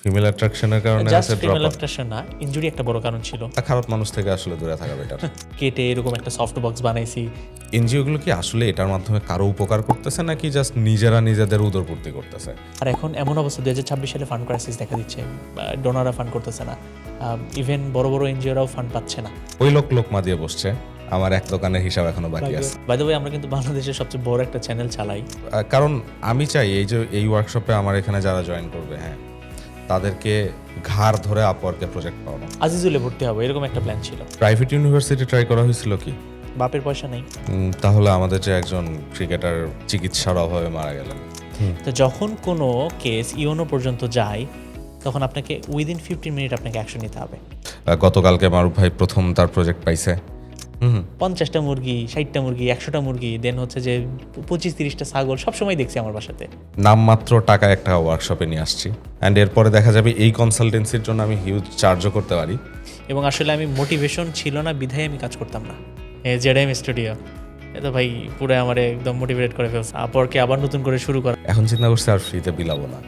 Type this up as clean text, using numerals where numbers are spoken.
Female অ্যাট্রাকশনের কারণে just আছে female drop attraction না, ইনজুরি একটা বড় কারণ ছিল। খারাপ মানুষ থেকে আসলে দূরে থাকা বেটার। কেটে এরকম একটা সফট বক্স বানাইছি। এনজিওগুলো কি আসলে এটার মাধ্যমে কারো উপকার করতেছে নাকি জাস্ট নিজেরা নিজেদের উদরপূর্তি করতেছে? আর এখন এমন অবস্থা 2026 সালে ফান্ড ক্রাইসিস দেখা দিচ্ছে, ডোনাররা ফান্ড করতেছে না, ইভেন বড় বড় এনজিওরাও ফান্ড পাচ্ছে না। ওই লোকমা দিয়ে বসছে, আমার এক দোকানের হিসাব এখনো বাকি আছে। বাই দ্য ওয়ে, আমরা কিন্তু বাংলাদেশের সবচেয়ে বড় একটা চ্যানেল চালাই। কারণ আমি চাই এই যে এই ওয়ার্কশপে আমার এখানে যারা জয়েন করবে, হ্যাঁ, তাদেরকে ঘাড় ধরে আপওয়ার্কে প্রজেক্ট পাওয়ানো। আজিজুলে ভর্তি হবে এরকম একটা প্ল্যান ছিল। প্রাইভেট ইউনিভার্সিটি ট্রাই করা হয়েছিল কি? বাপের পয়সা নেই। তাহলে আমাদের যে একজন ক্রিকেটার চিকিৎসার অভাবে মারা গেলেন। তো যখন কোনো কেস ইওনো পর্যন্ত যায়, তখন আপনাকে উইদিন 15 মিনিট আপনাকে অ্যাকশন নিতে হবে। গতকালকে মারুফ ভাই প্রথম তার প্রজেক্ট পাইছে। 50টা মুরগি, 60টা মুরগি, 100টা মুরগি, দেন হচ্ছে যে 25-30টা ছাগল সবসময় দেখছি আমার বাসাতে। নামমাত্র টাকা একটা ওয়ার্কশপে নিয়ে আসছি, অ্যান্ড এরপরে দেখা যাবে এই কনসালটেন্সির জন্য আমি হিউজ চার্জও করতে পারি। এবং আসলে আমি মোটিভেশন ছিল না বিধায় আমি কাজ করতাম না। জেডাইম স্টুডিও এ তো ভাই পুরো আমার একদম মোটিভেট করে ফেলছে আপরকে আবার নতুন করে শুরু করা। এখন চিন্তা করছি আর ফ্রিতে বিলাবো না।